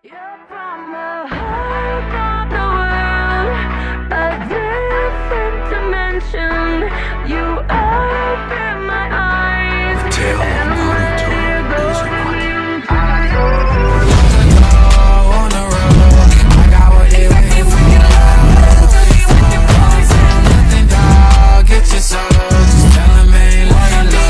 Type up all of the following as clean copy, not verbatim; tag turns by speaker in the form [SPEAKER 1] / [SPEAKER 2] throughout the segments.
[SPEAKER 1] You're from the heart of the world, a different dimension. You open my eyes,
[SPEAKER 2] Tale of
[SPEAKER 1] and I'm
[SPEAKER 2] Naruto
[SPEAKER 1] ready to go
[SPEAKER 2] is
[SPEAKER 1] to
[SPEAKER 2] what?
[SPEAKER 1] you.
[SPEAKER 2] On the road, I got what they waiting for. Nothing, dog. Get your soul. Just tell 'em ain't lying low.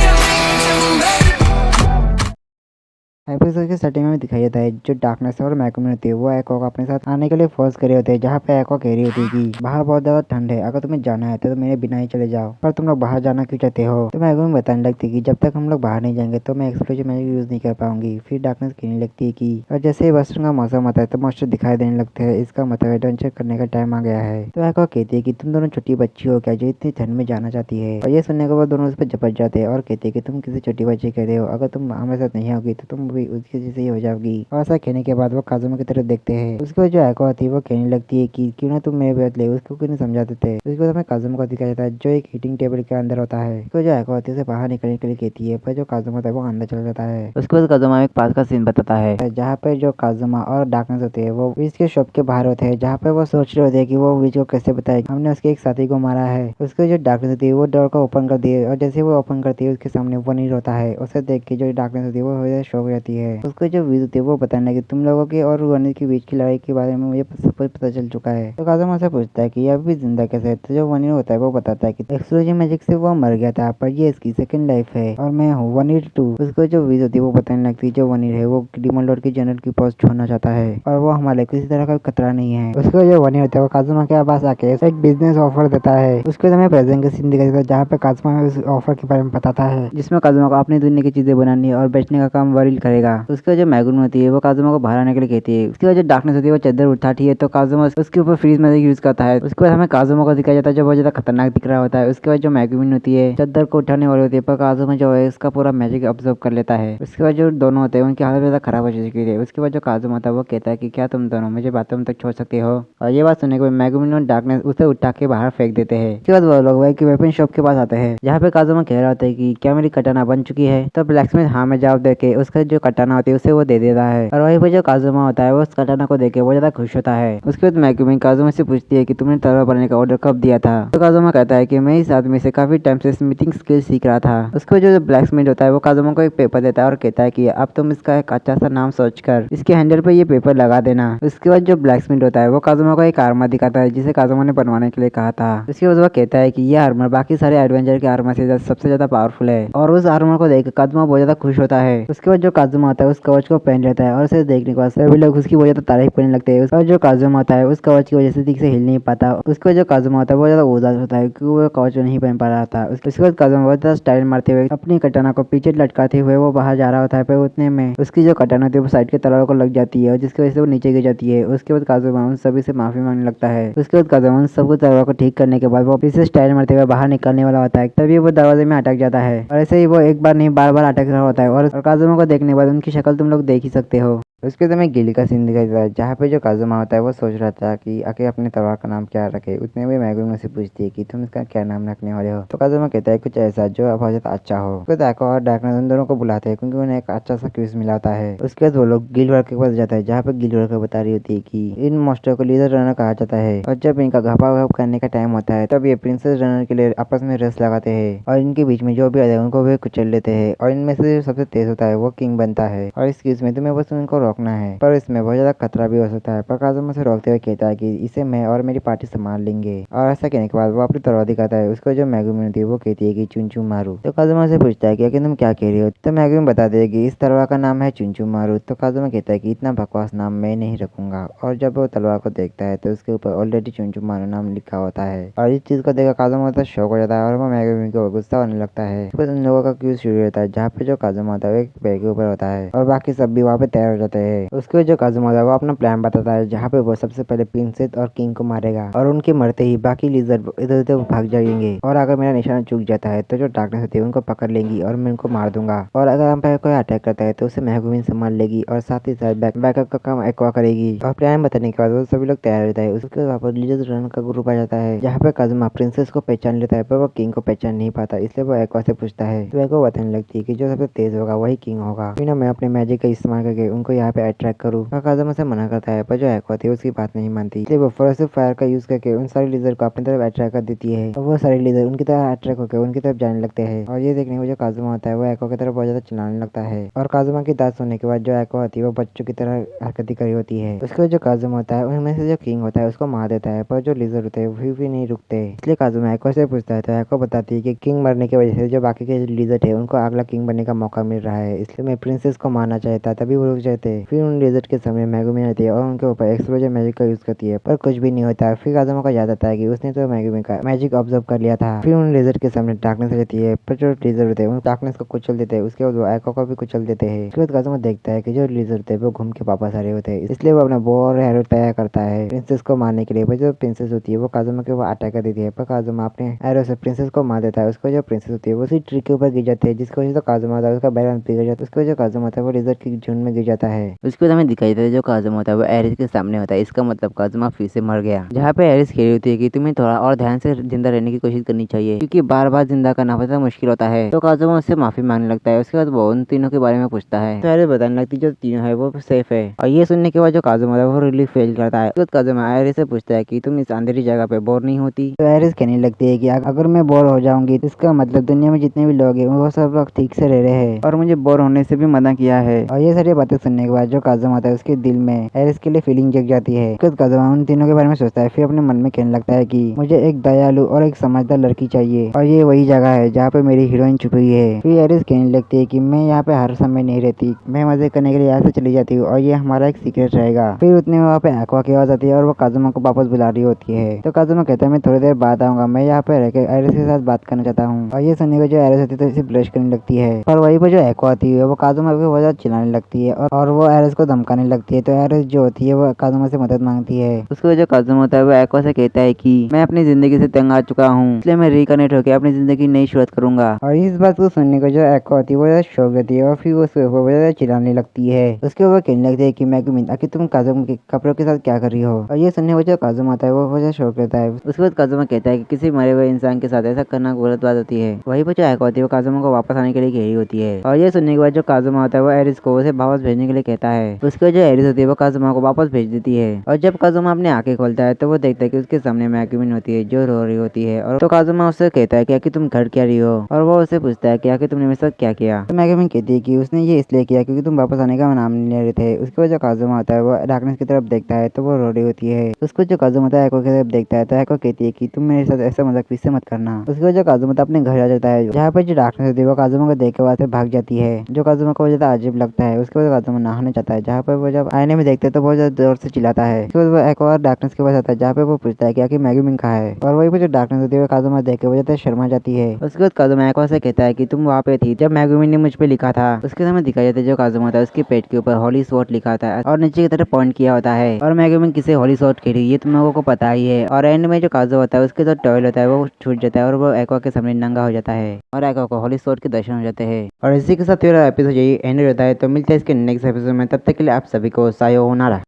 [SPEAKER 3] Episode के starting में दिखाई देता है जो darkness और मैकून होती है वो एको को अपने साथ आने के लिए फोर्स करे होते हैं, जहाँ पे एको कह रही होती है कि बाहर बहुत ज्यादा ठंड है, अगर तुम्हें जाना है तो मेरे बिना ही चले जाओ, पर तुम लोग बाहर जाना क्यों चाहते हो। तो मैकून बताने लगती है कि जब तक हम लोग बाहर नहीं जाएंगे तो मैं एक्सप्लोजन मैजिक यूज नहीं कर पाऊंगी। फिर डार्कनेस कहने लगती है कि और जैसे ही वेस्टर्न का मौसम आता है तो मॉन्स्टर दिखाई देने लगते हैं, इसका मतलब एडवेंचर करने का टाइम आ गया है। तो एको कहती है कि तुम दोनों छोटी बच्ची हो क्या जो इतनी ठंड में जाना चाहती है। और ये सुनने के बाद दोनों उस पर झपट जाते हैं और कहते हैं कि तुम किसी छोटी बच्ची कहते हो, अगर तुम हमारे साथ नहीं होगी तो तुम भी उसकी जैसे ही हो जाओगी। और ऐसा कहने के बाद वो काजुमा की तरफ देखते हैं। उसके बाद जो एको आती है वो कहने लगती है कि क्यों ना तुम मेरे बदले उसको क्यों नहीं समझाते थे। उसके बाद हमें काजुमा को दिखाया जाता है जो एक हीटिंग टेबल के अंदर होता है। उसको जो एको आती है उसे बाहर निकलने के लिए कहती है, पर जो काजुमा होता है वो अंदर चला जाता है। उसके बाद काजुमा एक पास का सीन बताता है जहाँ पे जो काजुमा और डार्कनेस होते हैं वो विच के शॉप के बाहर होते हैं, जहाँ पे वो सोच रहे होते हैं कि वो विच को कैसे बताए हमने उसके एक साथी को मारा है। उसके जो डार्कनेस होती है वो डोर को ओपन कर दिए और जैसे वो ओपन करती है उसके सामने वनीर होता है। उसे देख के जो डार्कनेस होती है वो शॉक हो जाती है। उसको जो विच होती है वो बताने लगी तुम लोगों के और वनीर के बीच की लड़ाई के बारे में मुझे सब कुछ पता चल चुका है। तो काजुमा से पूछता है कि ये अभी जिंदा कैसे है। तो जो वनीर होता है वो बताता है कि एक्सप्लोजन मैजिक से वो मर गया था, पर ये इसकी सेकंड लाइफ है और मैं हूँ वनीर 2। उसको जो विच होती है वो बताने लगती है जो वनीर है वो डीमन लॉर्ड की जनरल की पोस्ट छोड़ना चाहता है और वो हमारे किसी तरह का खतरा नहीं है। उसको जो वनीर होता है वो काजुमा के पास आके एक बिजनेस ऑफर देता है। उसको हमें प्रेजेंट का सीन दिखाई देता है जहाँ पे काजुमा उस ऑफर के बारे में बताता है, जिसमें काजुमा को अपनी दुनिया की चीजें बनानी और बेचने का काम वरील करेगा। उसके जो मैगुन होती है वो काजुमा को बाहर आने के लिए कहती है। उसके बाद जो डार्कनेस होती है वो चादर उठाती है तो काजुमा उसके ऊपर फ्रीज मैजिक यूज करता है। उसके बाद हमें काजुमा को दिखाया जाता है जो बहुत ज्यादा खतरनाक दिख रहा होता है। उसके बाद जो मैगुन होती है चादर को उठाने वाली होती है, पर काजुमा जो है इसका पूरा मैजिक ऑब्जर्व कर लेता है। उसके बाद जो दोनों होते हैं उनकी हालत ज्यादा खराब हो चुकी है। उसके बाद जो काजुमा होता है वो कहता है कि क्या तुम दोनों मुझे बाथरूम तक छोड़ सकते हो। और ये बात सुनने के बाद मैगुन और डार्कनेस उसे उठा के बाहर फेंक देते हैं। उसके बाद वो लोग वही वेपन शॉप के पास आते हैं जहाँ पे काजुमा कह रहा होता है कि क्या मेरी कटाना बन चुकी है। तो ब्लैकस्मिथ हाँ में जवाब देके उसका जो कटाना होती है उसे वो दे देता है और वहीं पे जो काजुमा होता है वो उस कटाना को देके वो ज्यादा खुश होता है। उसके बाद मैगुन काजुमा से पूछती है कि तुमने तलवार बनाने का ऑर्डर कब दिया था। तो काजुमा कहता है कि मैं इस आदमी से काफी टाइम से स्मिथिंग स्किल सीख रहा था। उसको जो ब्लैकस्मिथ होता है वो काजुमा को एक पेपर देता है और कहता है कि अब तुम इसका एक अच्छा सा नाम सोच कर इसके हैंडल पे ये पेपर लगा देना। उसके बाद जो ब्लैकस्मिथ होता है वो काजुमा को एक आर्मर दिखाता है जिसे काजुमा ने बनवाने के लिए कहा था। उसके बाद वो कहता है कि ये आर्मर बाकी सारे एडवेंचर के आर्मर से सबसे ज्यादा पावरफुल है और उस आर्मर को देख काजुमा बहुत ज्यादा खुश होता है। उसके बाद जो काजुमा होता है उस कवच को पहन लेता है और उसे देखने के बाद सभी लोग उसकी बहुत ज्यादा तारीफ करने लगते हैं। और जो काजुमा होता है उस कवच की वजह से ठीक से हिल नहीं पाता। उसको जो काजुमा होता है बहुत ज्यादा उदास होता है क्योंकि वो कवच नहीं पहन पा रहा था। उसके बाद काजुमा बहुत ज्यादा स्टाइल मारते हुए अपनी कटाना को पीछे लटकाते हुए वो बाहर जा रहा होता है, पर उतने में उसकी जो कटाना होती है वो साइड के तलवार को लग जाती है और जिसकी वजह से वो नीचे गिर जाती है। उसके बाद काजुमा उन सभी से माफी मांगने लगता है। उसके बाद काजुमा उन सबको तलवार को ठीक करने के बाद वो पीछे स्टाइल मारते हुए बाहर निकलने वाला होता है, तभी वो दरवाजे में अटक जाता है और ऐसे ही वो एक बार नहीं बार बार अटक रहा होता है और काजुमा को देखने के बाद उनकी शक्ल तुम लोग देख ही सकते हो। उसके बाद हमें गिली का सीन दिखाई देता है जहाँ पे जो काजुमा होता है वो सोच रहा था कि आखिर अपने तलवार का नाम क्या रखे। उतने में मैगुन से पूछती है कि तुम इसका क्या नाम रखने वाले हो। तो काजुमा कहता है कुछ ऐसा जो बहुत ज्यादा अच्छा हो। उसके बाद एको और डार्कनेस उन दोनों को बुलाते हैं क्योंकि उन्हें एक अच्छा सा क्विज मिला होता है। उसके बाद वो लोग गिलवर्ड के पास जाता है जहाँ पे गिलवर्ड को बता रही होती है कि इन मॉन्स्टर को लीडर रनर कहा जाता है और जब इनका घाप करने का टाइम होता है तब ये प्रिंसेस रनर के लिए आपस में रेस लगाते हैं और इनके बीच में जो भी आते हैं उनको भी कुचल लेते हैं और इनमें से जो सबसे तेज होता है वो किंग बनता है। और इस क्विज में तुम्हें बस उनको रोकना है, पर इसमें बहुत ज्यादा खतरा भी हो सकता है। पर काजुमा से रोकते हुए कहता है कि इसे मैं और मेरी पार्टी संभाल लेंगे। और ऐसा कहने के बाद वो अपनी तलवार दिखाता है। उसको जो मैगुन होती है वो कहती है कि चुनचू मारू। तो काजुमा से पूछता है कि तुम क्या कह रही हो। तो मैगुन बता देगी इस तलवार का नाम है चुनचू मारू। तो काजुमा कहता है कि इतना बकवास नाम मैं नहीं रखूंगा। और जब वो तलवार को देखता है तो उसके ऊपर ऑलरेडी चुनचू मारू नाम लिखा होता है और इस चीज को देखकर काजुमा तो शौक हो जाता है और वो मैगुन को गुस्सा होने लगता है। फिर उन लोगों का क्यूज शुरू होता है जहाँ पे जो काजुमा होता है एक पेड़ के ऊपर होता है और बाकी सब भी वहाँ पे तैयार हो जाते हैं। उसके जो काजुमा होता है वो अपना प्लान बताता है जहाँ पे वो सबसे पहले प्रिंसेस और किंग को मारेगा और उनके मरते ही बाकी लिजर्ड इधर उधर भाग जाएंगे और अगर मेरा निशाना चूक जाता है तो जो डार्कनेस होती है उनको पकड़ लेंगी और मैं उनको मार दूंगा। और अगर हम पे कोई अटैक करता है तो उसे मैगुन संभाल लेगी और साथ ही साथ बैकअप का काम एक्वा करेगी। और प्लान बताने के बाद वो सभी लोग तैयार रहता है। उसके बाद लिजर्ड रन का ग्रुप आ जाता है जहाँ पे काजुमा प्रिंसेस को पहचान लेता है पर वो किंग को पहचान नहीं पाता, इसलिए वो एक्वा से पूछता है। तो एक्वा बताने लगती है कि जो सबसे तेज होगा वही किंग होगा। फिर मैं अपने मैजिक का इस्तेमाल करके उनको यहाँ यहाँ पे अट्रैक्ट करूँ। पर काजुमा से मना करता है, पर जो एक्वा थी उसकी बात नहीं मानती, इसलिए वो फॉरेस्ट फायर का यूज करके उन सारे लीजर को अपनी तरफ अट्रैक्ट कर देती है और वो सारे लीजर उनकी तरफ अट्रैक्ट होकर उनकी तरफ जाने लगते हैं। और ये देखने में जो काजुमा होता है वो एक्वा की तरफ बहुत ज्यादा चिल्लाने लगता है और काजुमा की बात सुनने के बाद जो एक्वा होती है वो बच्चों की तरह हरकती करी होती है। उसके बाद जो काजुमा होता है उनमें से जो किंग होता है उसको मार देता है, पर जो लीजर होते हैं वो भी नहीं रुकते, इसलिए काजुमा एक्वा से पूछता है तो एक्वा बताती है कि किंग मरने की वजह से जो बाकी के लीजर थे उनको अगला किंग बनने का मौका मिल रहा है, इसलिए मैं प्रिंसेस को मारना चाहता, तभी वो रुक जाते। फिर उन लीजर के सामने मेगुमिन आती है और उनके ऊपर एक्सप्लोजन मैजिक का यूज करती है, पर कुछ भी नहीं होता। फिर काजुमा को याद आता है कि उसने तो मेगुमिन का मैजिक ऑब्जर्व कर लिया था। फिर उन लेजर के सामने डार्कनेस आ जाती है, पर जो लेजर होते हैं उन डार्कनेस को कुचल देते हैं, उसके बाद वो एक्वा को भी कुचल देते हैं। उसके बाद काजुमा देखता है कि जो लेजर होते हैं वो घूम के वापस आ रहे होते हैं, इसलिए वो अपना बो और एरो तैयार करता है प्रिंसेस को मारने के लिए। पर जो प्रिंसेस होती है वो काजुमा के ऊपर अटैक कर देती है, पर काजुमा अपने एरो से प्रिंसेस को मार देता है। उसको जो प्रिंसेस होती है वो उसी ट्री के ऊपर गिर जाती है, जिसकी वजह से काजुमा होता है उसका बैलेंस बिगड़ जाता है। उसके जो काजुमा होता है वो लेजर की झुंड में गिर जाता है। उसके बाद हमें दिखाई देता है जो काजुमा होता है वो एरिस के सामने होता है, इसका मतलब काजुमा फिर से मर गया। जहाँ पे एरिस कह रही होती है कि तुम्हें थोड़ा और ध्यान से जिंदा रहने की कोशिश करनी चाहिए, क्योंकि बार बार जिंदा करना पता मुश्किल होता है। तो काजुमा उससे माफी मांगने लगता है। उसके बाद वो उन तीनों के बारे में पूछता है तो एरिस बताने लगती है जो तीनों है वो सेफ है। और ये सुनने के बाद जो काजुमा है वो रिलीफ फील करता है। उसके बाद काजुमा एरिस से पूछता है कि तुम इस अंधेरी जगह पे बोर नहीं होती। तो एरिस कहने लगती है कि अगर मैं बोर हो जाऊंगी तो इसका मतलब दुनिया में जितने भी लोग हैं वो सब लोग ठीक से रह रहे हैं और मुझे बोर होने से भी मना किया है। और ये सारी बातें सुनने के बाद जो काजुमा होता है उसके दिल में एरिस के लिए फीलिंग जग जाती है। उसके बाद काजुमा उन तीनों के बारे में सोचता है, फिर अपने मन में कहने लगता है कि मुझे एक दयालु और एक समझदार लड़की चाहिए और ये वही जगह है जहाँ पे मेरी हीरोइन छुपी हुई है। फिर एरिस कहने लगती है कि मैं यहाँ पे हर समय नहीं रहती, मैं मजे करने के लिए यहाँ से चली जाती हूँ और ये हमारा एक सीक्रेट रहेगा। फिर उतने में वहाँ पे एक्वा की आवाज आती है और वो काजुमा को वापस बुला रही होती है। तो काजुमा कहता है मैं थोड़ी देर बाद आऊंगा, मैं यहाँ पे रहकर एरिस के साथ बात करना चाहता हूँ। और ये सुनने को जो एरिस होती है तो इसे ब्लश करने लगती है, पर वहीं पर जो एक्वा आती है वो काजुमा को बहुत ज्यादा चिल्लाने लगती है और वो एरिस को धमकाने लगती है। तो एरिस जो होती है वो काजुमा से मदद मांगती है। उसको जो काजुमा होता है वो एक्वा से कहता है कि मैं अपनी जिंदगी से तंग आ चुका हूँ, इसलिए मैं रिकनेक्ट होकर अपनी जिंदगी नई शुरुआत करूंगा। और इस बात को सुनने को जो एक्वा होती है वो ज्यादा शौक देती है और फिर वो उसके ऊपर ज्यादा चिल्लाने लगती है। उसके ऊपर कहने लगती है कि मेगुमिन आखिर तुम काजुमा के कपड़ों के साथ क्या कर रही हो। और ये सुनने को जो काजुमा आता है वो ज्यादा शौक देता है। उसके बाद काजुमा कहता है कि किसी मरे हुए इंसान के साथ ऐसा करना गलत बात होती है। वही पर जो एक्वा होती है वो काजुमा को वापस आने के लिए कह रही होती है। और ये सुनने के बाद जो काजुमा होता है वो एरिस को उसे वापस भेजने के लिए कहता है। उसके जो एरिस होती है वो काजुमा को वापस भेज देती है। और जब काजुमा अपनी आंखें खोलता है तो वो देखता है कि उसके सामने मेगुमिन होती है जो रो रही होती है। और तो काजुमा उससे कहता है कि आखिर तुम घर क्या रही हो, और वो उससे पूछता है कि आखिर तुमने मेरे साथ क्या किया। तो मेगुमिन कहती है कि उसने ये इसलिए किया क्योंकि तुम वापस आने का नाम नहीं ले रहे थे। उसके बाद जो काजुमा होता है वो डार्कनेस की तरफ देखता है तो वो रो रही होती है। उसको जो काजुमा होता है एक्वा की तरफ देखता है तो एक्वा कहती है कि तुम मेरे साथ ऐसा मजाक फिर से मत करना। उसके बाद जो काजुमा होता है अपने घर आ जाता है, जहाँ पर जो डार्कनेस होती है वो काजुमा को देख के वहाँ से भाग जाती है, जो काजुमा को ज्यादा अजीब लगता है। उसके बाद काजुमा नहाने जाता है, जहाँ पर वो जब आईने में देखते है तो बहुत ज्यादा जोर से चिल्लाता है। उसके बाद वो एक्वा और डार्कनेस के पास आता है, जहाँ पे वो पूछता है कि आखिर मेगुमिन कहाँ है। और वही पर जो डार्कनेस होती है वो काजुमा देख के वो ज्यादा शर्मा जाती है। उसके बाद काजुमा एक्वा से कहता है कि तुम वहाँ पे थी जब मेगुमिन ने मुझ पे लिखा था। उसके समय दिखाई जाता है जो काजुमा होता है उसके पेट के ऊपर होली स्वॉर्ड लिखा होता है और नीचे की तरफ पॉइंट किया होता है। और मेगुमिन किसे होली स्वॉर्ड खेली ये तुम लोगों को पता ही है। और एंड में जो काजू होता है उसके जो टॉयल होता है वो छूट जाता है और वो एक्वा के सामने नंगा हो जाता है और एक्वा को होली स्वॉर्ड के दर्शन हो जाते हैं। और इसी के साथ मेरा एपिसोड यही एंड होता है। तो मिलते हैं इसके नेक्स्ट एपिसोड में, तब तक के लिए आप सभी को सायोनारा।